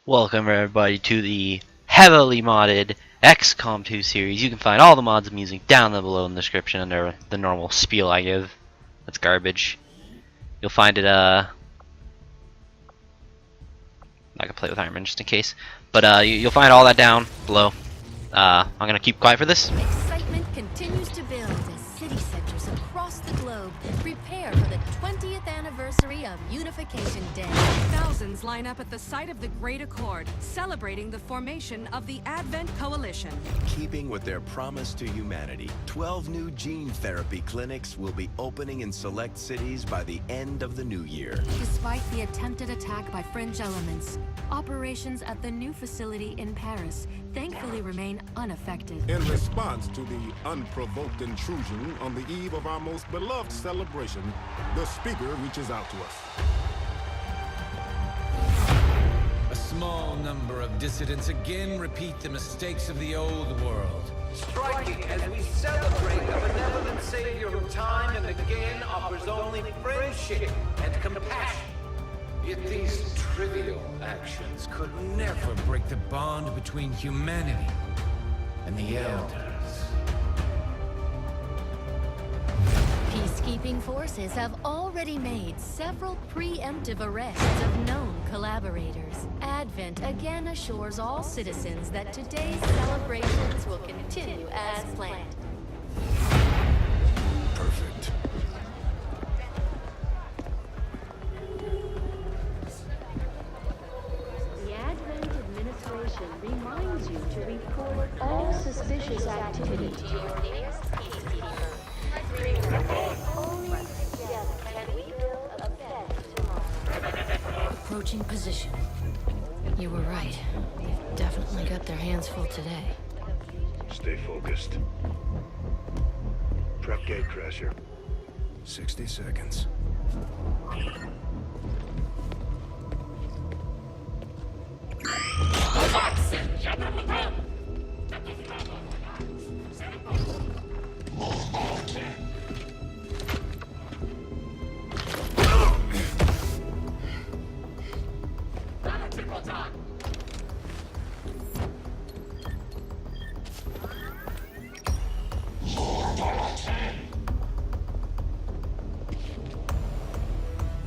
Welcome everybody to the heavily modded Xcom2 series. You can find all the mods I'm using down below in the description under the normal spiel I give. That's garbage. You'll find it, I'm not gonna play with Iron Man just in case. But you'll find all that down below. I'm gonna keep quiet for this. Excitement continues to build as city centers across the globe prepare for the 20th anniversary of Unification Day. Thousands line up at the site of the Great Accord, celebrating the formation of the Advent Coalition. Keeping with their promise to humanity, 12 new gene therapy clinics will be opening in select cities by the end of the new year. Despite the attempted attack by fringe elements, operations at the new facility in Paris thankfully remain unaffected. In response to the unprovoked intrusion on the eve of our most beloved celebration, the speaker reaches out to us. A small number of dissidents again repeat the mistakes of the old world. Striking as we celebrate a benevolent savior who time and again offers only friendship and compassion. Yet these trivial actions could never break the bond between humanity and the Elders. Peacekeeping forces have already made several preemptive arrests of known collaborators. Advent again assures all citizens that today's celebrations will continue as planned. Perfect. The Advent administration reminds you to report all suspicious activity to your nearest PSIRookies. Only together can we build a better tomorrow. Approaching position. You were right. They've definitely got their hands full today. Stay focused. Prep gate crasher. 60 seconds.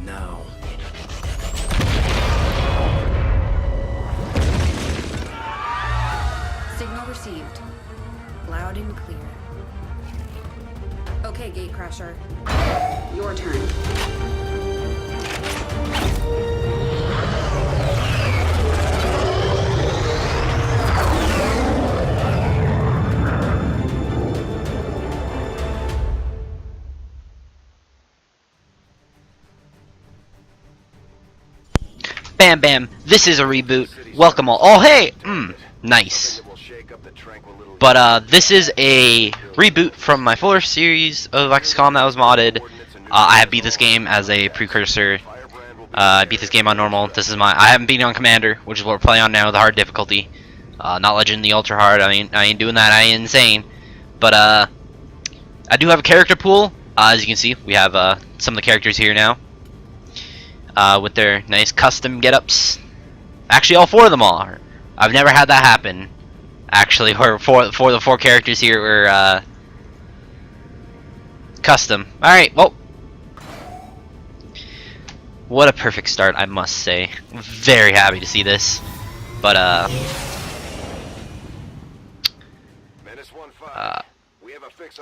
Now. Signal received. Loud and clear. Okay, Gatecrasher. Your turn. Bam bam, this is a reboot. Welcome all. Oh hey! Nice. But this is a reboot from my fuller series of XCOM that was modded. I have beat this game as a precursor. I beat this game on normal. This is I haven't beaten on Commander, which is what we're playing on now, the hard difficulty. Not Legend, the ultra hard. I ain't doing that. I ain't insane. But I do have a character pool. As you can see, we have some of the characters here now. With their nice custom get-ups. Actually, all four of them are. I've never had that happen. Actually, where for the four characters here were custom. Alright, well. What a perfect start, I must say. Very happy to see this. But, I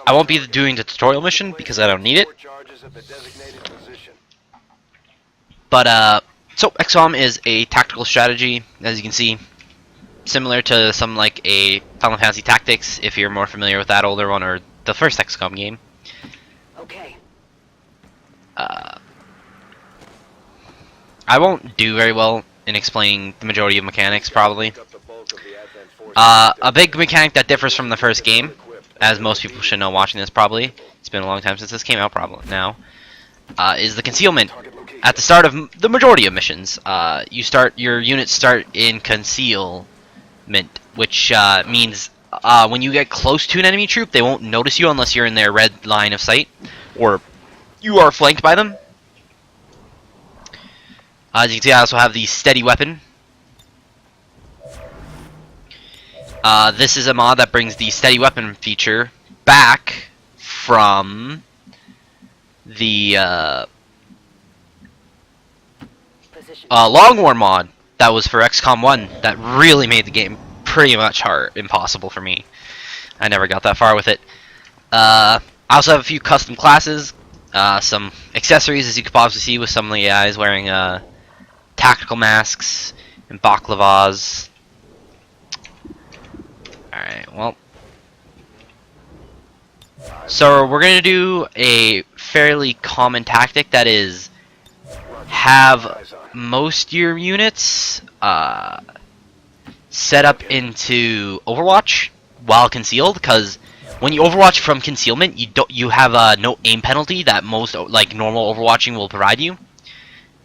won't be doing the tutorial mission because I don't need it. But, so XCOM is a tactical strategy, as you can see. Similar to some like a Final Fantasy Tactics, if you're more familiar with that older one, or the first XCOM game. Okay. I won't do very well in explaining the majority of mechanics, probably. A big mechanic that differs from the first game, as most people should know watching this probably, it's been a long time since this came out probably now, is the concealment. At the start of the majority of missions, your units start in concealment, which means when you get close to an enemy troop, they won't notice you unless you're in their red line of sight, or you are flanked by them. As you can see, I also have the steady weapon, This is a mod that brings the steady weapon feature back from the Long War mod that was for XCOM 1 that really made the game pretty much impossible for me. I never got that far with it. I also have a few custom classes, some accessories, as you could possibly see, with some of the guys wearing tactical masks and baklavas. Alright, well. So we're going to do a fairly common tactic that is have most of your units set up into Overwatch while concealed, because when you Overwatch from concealment, you have no aim penalty that most like normal Overwatching will provide you.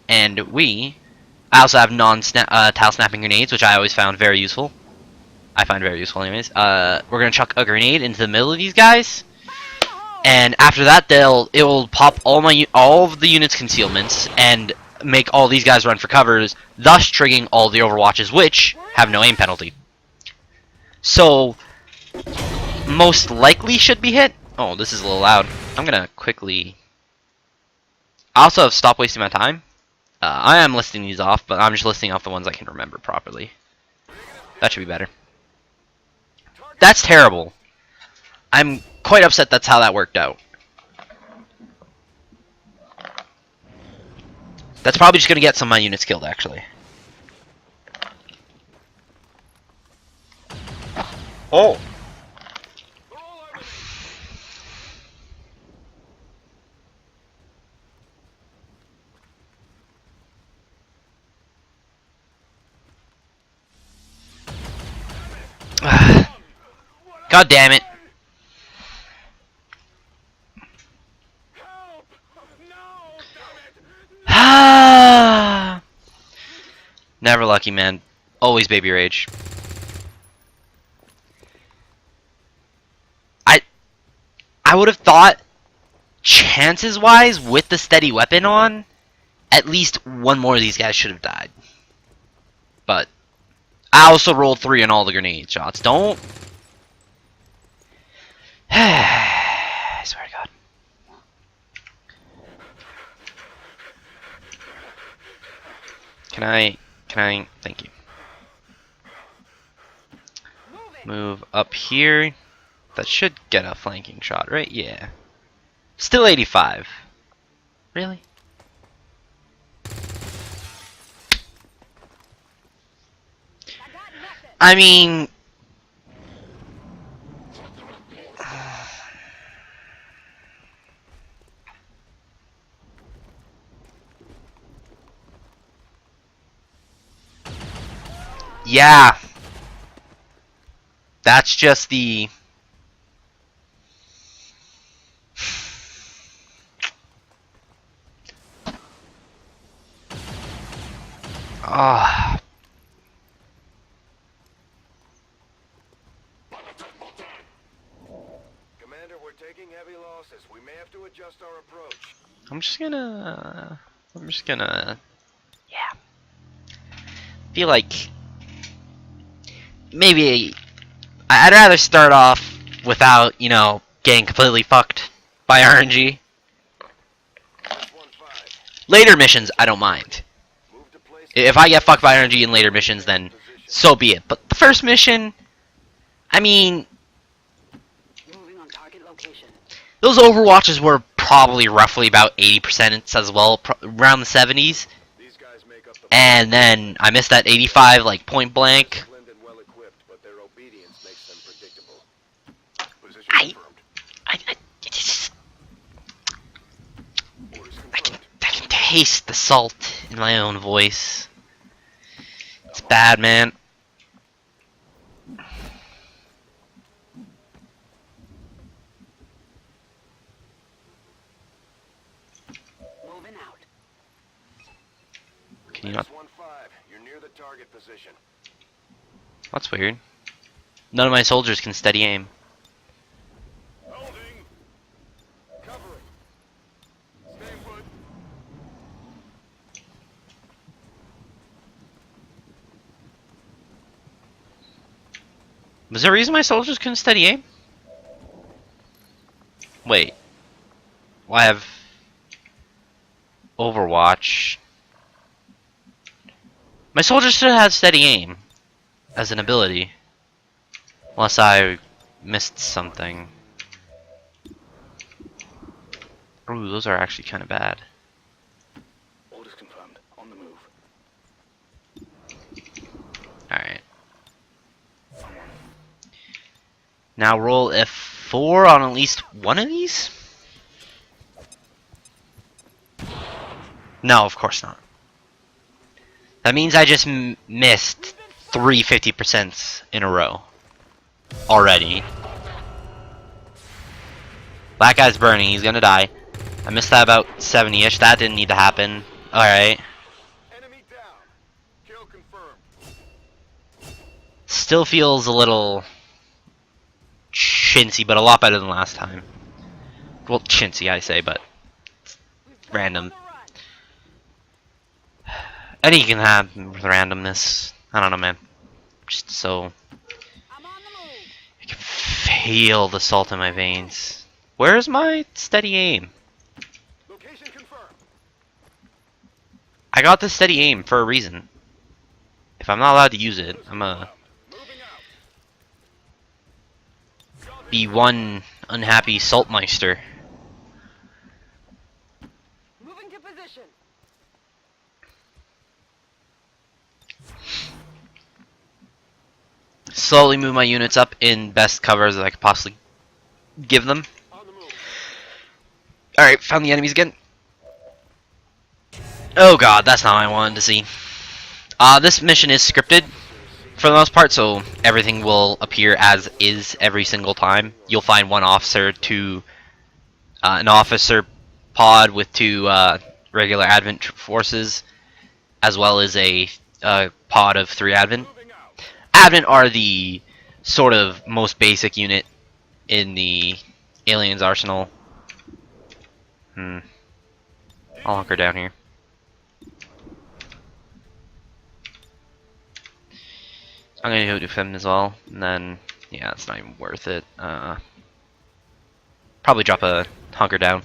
And I also have non-TileSnapping grenades, which I always found very useful. I find very useful, anyways. We're gonna chuck a grenade into the middle of these guys, and after that, it will pop all of the units' concealments and make all these guys run for covers, thus triggering all the Overwatches, which have no aim penalty. So, most likely should be hit. Oh, this is a little loud. I'm gonna quickly. I also have stopped wasting my time. I am listing these off, but I'm just listing off the ones I can remember properly. That should be better. That's terrible. I'm quite upset that's how that worked out. That's probably just going to get some of my units killed, actually. Oh! God damn it. Never lucky, man. Always baby rage. I would have thought, chances wise, with the steady weapon on, at least one more of these guys should have died. But I also rolled 3 on all the grenade shots. Don't. I swear to God. Can I, thank you. Move up here. That should get a flanking shot, right? Yeah. Still 85. Really? I mean... yeah. That's just the... ah. Commander, we're taking heavy losses. We may have to adjust our approach. I'm just gonna... yeah. Feel like... maybe... I'd rather start off without, you know, getting completely fucked by RNG. Later missions, I don't mind. If I get fucked by RNG in later missions, then so be it. But the first mission, I mean... those Overwatches were probably roughly about 80% as well, around the 70s. And then I missed that 85, like, point blank. I can taste the salt in my own voice. It's bad, man. Moving out. Can you not? You're near the target position. That's weird. None of my soldiers can steady aim. Was there a reason my soldiers couldn't steady aim? Wait. Well, I have Overwatch. My soldiers should have had steady aim as an ability. Unless I missed something. Ooh, those are actually kind of bad. Orders confirmed. On the move. Alright. Now roll F4 on at least one of these? No, of course not. That means I just missed 3 50% in a row. Already. That guy's burning, he's gonna die. I missed that about 70-ish, that didn't need to happen. Alright. Enemy down. Kill confirmed. Still feels a little chintzy, but a lot better than last time. Well, chintzy I say, but random. Anything can happen with randomness. I don't know, man. Just so I can feel the salt in my veins. Where's my steady aim? Location confirmed. I got the steady aim for a reason. If I'm not allowed to use it, I'm gonna be one unhappy saltmeister. Moving to position. Slowly move my units up in best covers that I could possibly give them. Alright, found the enemies again. Oh god, that's not what I wanted to see. This mission is scripted for the most part, so everything will appear as is every single time. You'll find one officer to an officer pod with 2 regular Advent forces, as well as a pod of 3 Advent. Advent are the sort of most basic unit in the Aliens arsenal. I'll hunker down here. I'm gonna go defend as well, and then yeah, it's not even worth it. Probably drop a hunker down.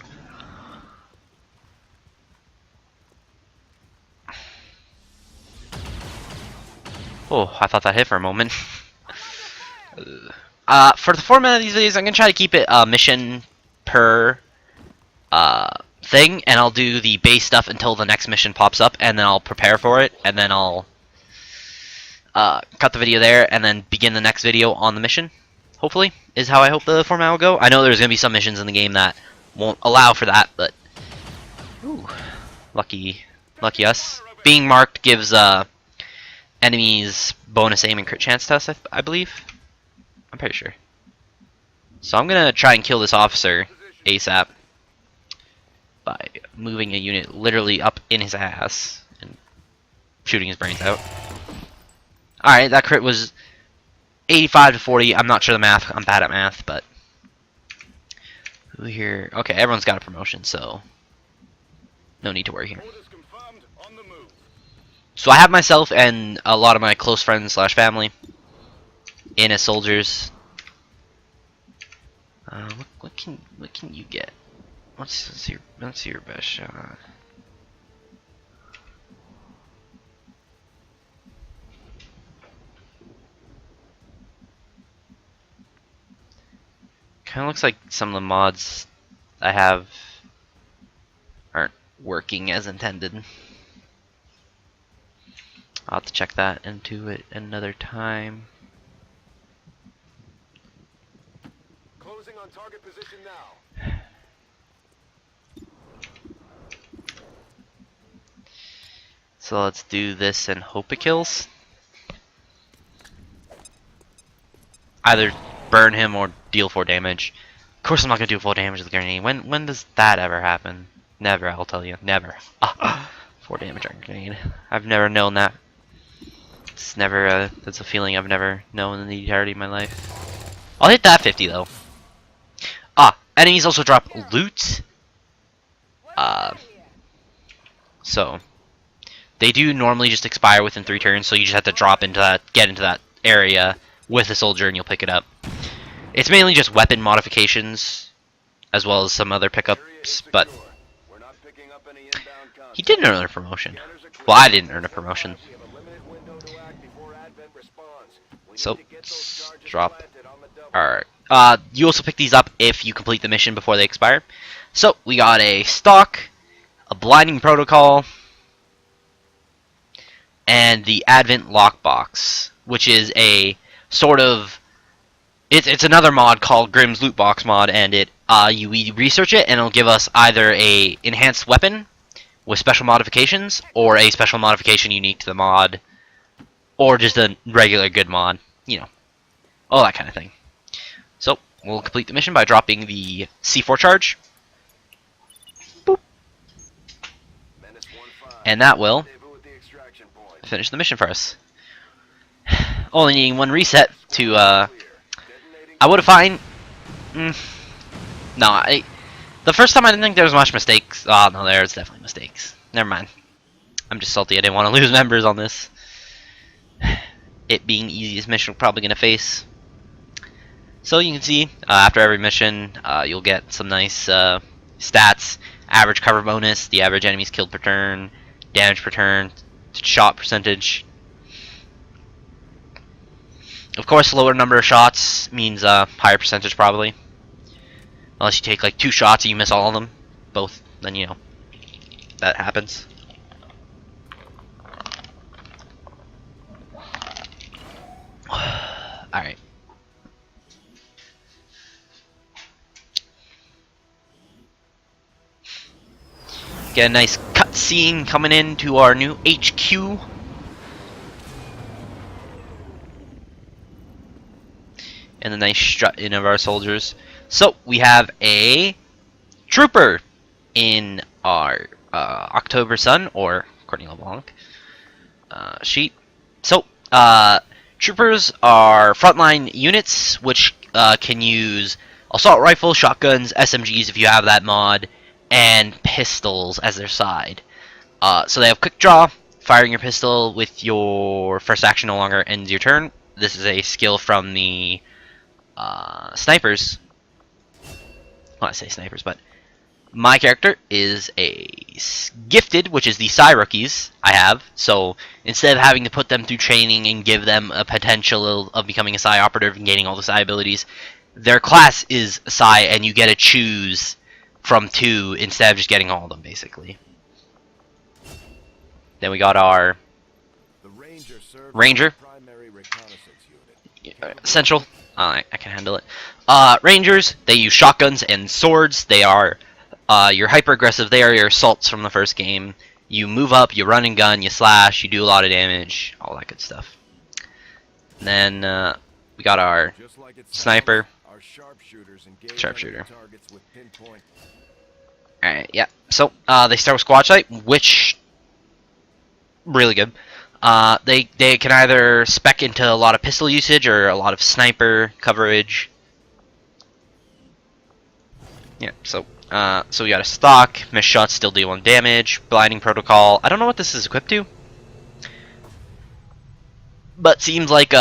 Oh, I thought that hit for a moment. For the format of these videos, I'm gonna try to keep it mission per thing, and I'll do the base stuff until the next mission pops up, and then I'll prepare for it, and then I'll cut the video there, and then begin the next video on the mission. Hopefully, is how I hope the format will go. I know there's gonna be some missions in the game that won't allow for that, but ooh, lucky us. Being marked gives enemies bonus aim and crit chance test, I believe. I'm pretty sure. So I'm gonna try and kill this officer ASAP by moving a unit literally up in his ass and shooting his brains out. Alright, that crit was 85 to 40. I'm not sure the math. I'm bad at math, but who here? Okay, everyone's got a promotion, so no need to worry here. So I have myself and a lot of my close friends / family in as soldiers. What can you get? What's your best shot? Kind of looks like some of the mods I have aren't working as intended. I'll have to check that into it another time. Closing on target position now. So let's do this and hope it kills. Either burn him or deal 4 damage. Of course I'm not gonna do 4 damage with the grenade. When does that ever happen? Never, I'll tell you. Never. 4 damage on a grenade. I've never known that. It's never that's a feeling I've never known in the entirety of my life. I'll hit that 50 though. Enemies also drop loot. So they do normally just expire within 3 turns, so you just have to drop into that, get into that area with a soldier and you'll pick it up. It's mainly just weapon modifications, as well as some other pickups, but he didn't earn a promotion. Well, I didn't earn a promotion. So, let's drop our... you also pick these up if you complete the mission before they expire. So, we got a stock, a blinding protocol, and the Advent lockbox, which is a sort of... It's another mod called Grimm's Loot Box mod, and we research it, and it'll give us either a enhanced weapon with special modifications, or a special modification unique to the mod, or just a regular good mod, you know, all that kind of thing. So, we'll complete the mission by dropping the C4 charge. Boop. And that will finish the mission for us. Only needing one reset to, I would have fine. No, the first time I didn't think there was much mistakes. Oh, no, there's definitely mistakes. Never mind. I'm just salty I didn't want to lose members on this. It being the easiest mission we're probably going to face. So you can see, after every mission, you'll get some nice stats. Average cover bonus, the average enemies killed per turn, damage per turn, shot percentage. Of course, lower number of shots means higher percentage probably. Unless you take like 2 shots and you miss all of them. Both, then you know, that happens. Alright. Get a nice cutscene coming into our new HQ. And a nice strut in of our soldiers. So, we have a trooper in our October Sun, or Courtney LeBlanc sheet. So, troopers are frontline units, which can use assault rifles, shotguns, SMGs if you have that mod, and pistols as their side. So they have quick draw. Firing your pistol with your first action no longer ends your turn. This is a skill from the snipers. Well, I say snipers, but my character is a gifted, which is the PSIRookies I have. So instead of having to put them through training and give them a potential of becoming a PSI operative and gaining all the PSI abilities, their class is PSI, and you get to choose from 2 instead of just getting all of them, basically. Then we got our Ranger. Central. I can handle it. Rangers, they use shotguns and swords. They are you're hyper aggressive. They are your assaults from the first game. You move up, you run and gun, you slash, you do a lot of damage, all that good stuff. And then we got our sniper. Sharpshooter. Alright, yeah. So they start with squad sight, which really good. They can either spec into a lot of pistol usage or a lot of sniper coverage. Yeah, so we got a stock, miss shots still deal 1 damage, blinding protocol. I don't know what this is equipped to, but seems like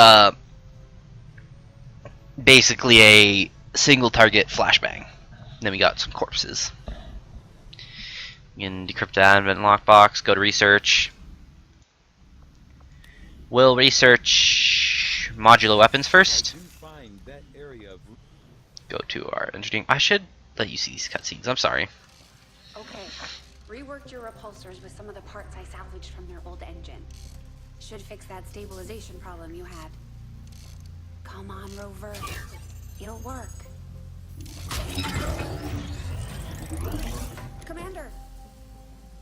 basically a single target flashbang. Then we got some corpses. You can decrypt the Advent lockbox, go to research. We'll research modular weapons first. Go to our engineering. I should let you see these cutscenes. I'm sorry. Okay. Reworked your repulsors with some of the parts I salvaged from their old engine. Should fix that stabilization problem you had. Come on, Rover. It'll work. Commander!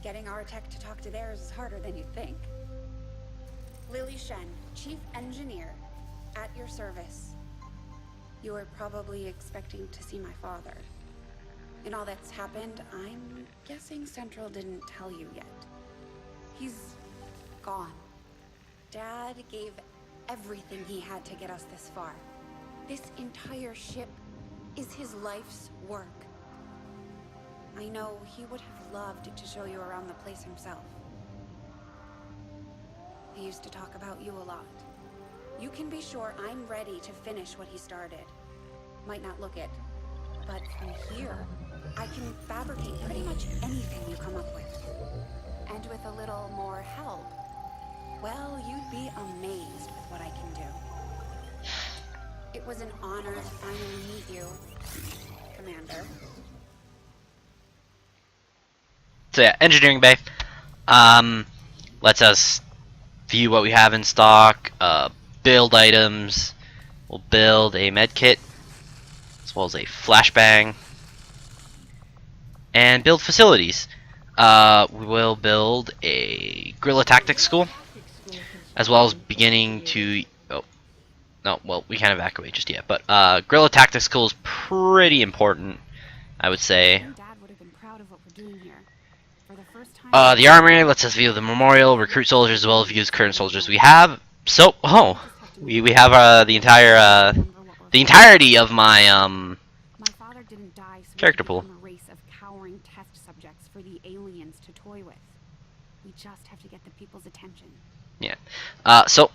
Getting our tech to talk to theirs is harder than you'd think. Lily Shen, Chief Engineer, at your service. You were probably expecting to see my father. In all that's happened, I'm guessing Central didn't tell you yet. He's gone. Dad gave everything he had to get us this far. This entire ship is his life's work. I know he would have loved to show you around the place himself. He used to talk about you a lot. You can be sure I'm ready to finish what he started. Might not look it, but from here, I can fabricate pretty much anything you come up with. And with a little more help, well, you'd be amazed with what I can do. It was an honor to finally meet you, Commander. So yeah, engineering bay. Lets us view what we have in stock, build items. We'll build a med kit, as well as a flashbang, and build facilities. We will build a guerrilla tactics school, as well as beginning to. Oh, no, well, we can't evacuate just yet. But guerrilla tactics school is pretty important, I would say. The armory lets us view the memorial, recruit soldiers, as well as view current soldiers we have. So, we have the entirety of my father didn't die, so character pool. a race of cowering test subjects for the aliens to toy with. We just have to get the people's attention. Yeah. So,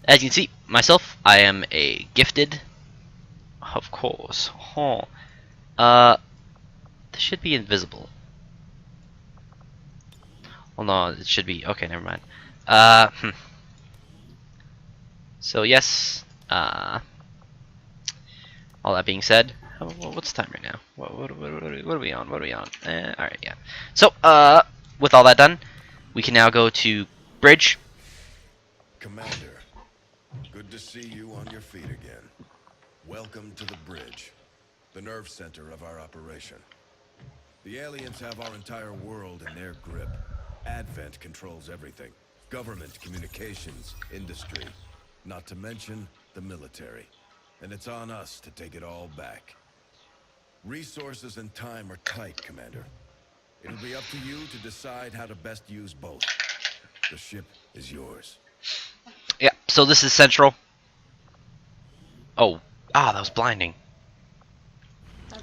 as you can see, myself, I am a gifted. Of course. This should be invisible. Well, no, it should be. Okay, never mind. So yes. All that being said, what's the time right now? What are we on? What are we on? All right, yeah. So with all that done, we can now go to bridge. Commander, good to see you on your feet again. Welcome to the bridge, the nerve center of our operation. The aliens have our entire world in their grip. Advent controls everything. Government, communications, industry. Not to mention the military. And it's on us to take it all back. Resources and time are tight, Commander. It'll be up to you to decide how to best use both. The ship is yours. Yeah, so this is central. Oh, that was blinding.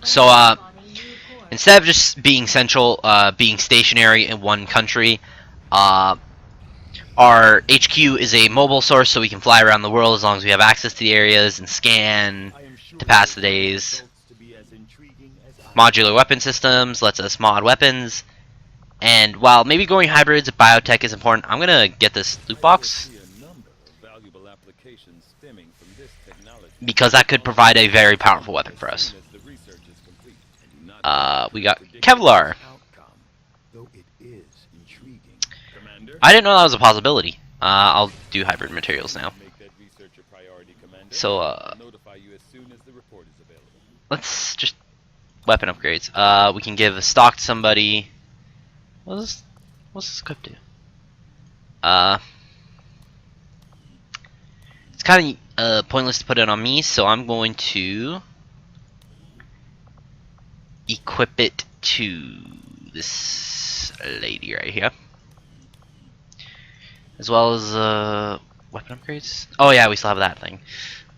So, instead of just being central, being stationary in one country, our HQ is a mobile source, so we can fly around the world as long as we have access to the areas and scan to pass the days. Modular weapon systems lets us mod weapons. And while maybe going hybrids, biotech is important, I'm gonna get this loot box because that could provide a very powerful weapon for us. We got Kevlar. I didn't know that was a possibility. I'll do hybrid materials now. So, let's just weapon upgrades. We can give a stock to somebody. What's this equip do? It's kind of pointless to put it on me, so I'm going to equip it to this lady right here, as well as weapon upgrades. Oh yeah, we still have that thing.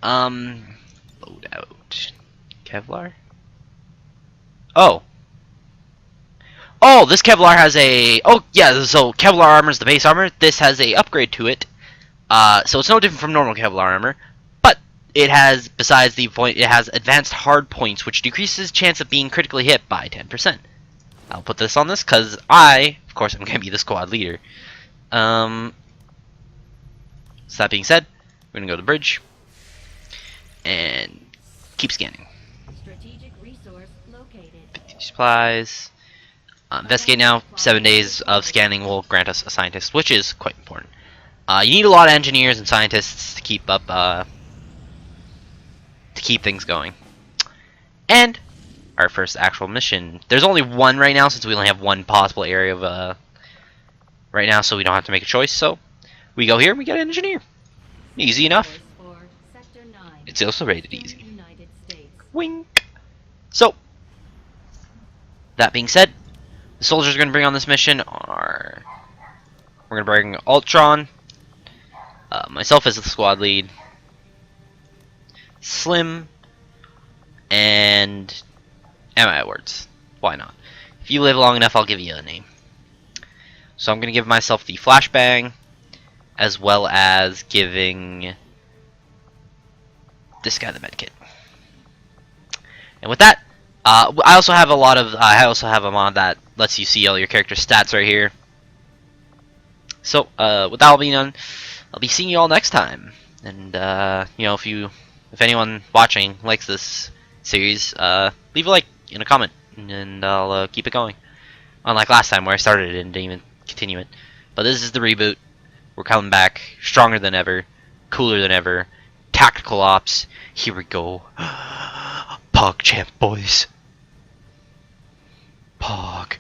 Load out Kevlar. Oh, this Kevlar has a. Oh yeah, so Kevlar armor is the base armor. This has a upgrade to it. So it's no different from normal Kevlar armor, but it has, besides the point, it has advanced hard points, which decreases chance of being critically hit by 10%. I'll put this on this because I, of course, I'm going to be the squad leader. So that being said, we're going to go to the bridge and keep scanning. Strategic resource located. Supplies. Investigate now. 7 days of scanning will grant us a scientist, which is quite important. You need a lot of engineers and scientists to keep up, to keep things going. And our first actual mission. There's only one right now, since we only have one possible area of right now, so we don't have to make a choice. So we go here and we get an engineer. Easy enough. It's also rated easy. Wink. So that being said, the soldiers are going to bring on this mission are. We're going to bring Ultron. Myself as the squad lead. Slim. And Emma Edwards. Why not? If you live long enough, I'll give you a name. So I'm going to give myself the flashbang, as well as giving this guy the medkit. And with that, I also have a mod that lets you see all your character stats right here. So with that all being done, I'll be seeing you all next time. And you know, if anyone watching likes this series, leave a like and a comment, and I'll keep it going. Unlike last time where I started it and didn't even continue it. But this is the reboot. We're coming back stronger than ever, cooler than ever. Tactical ops. Here we go. PogChamp, boys. PogChamp.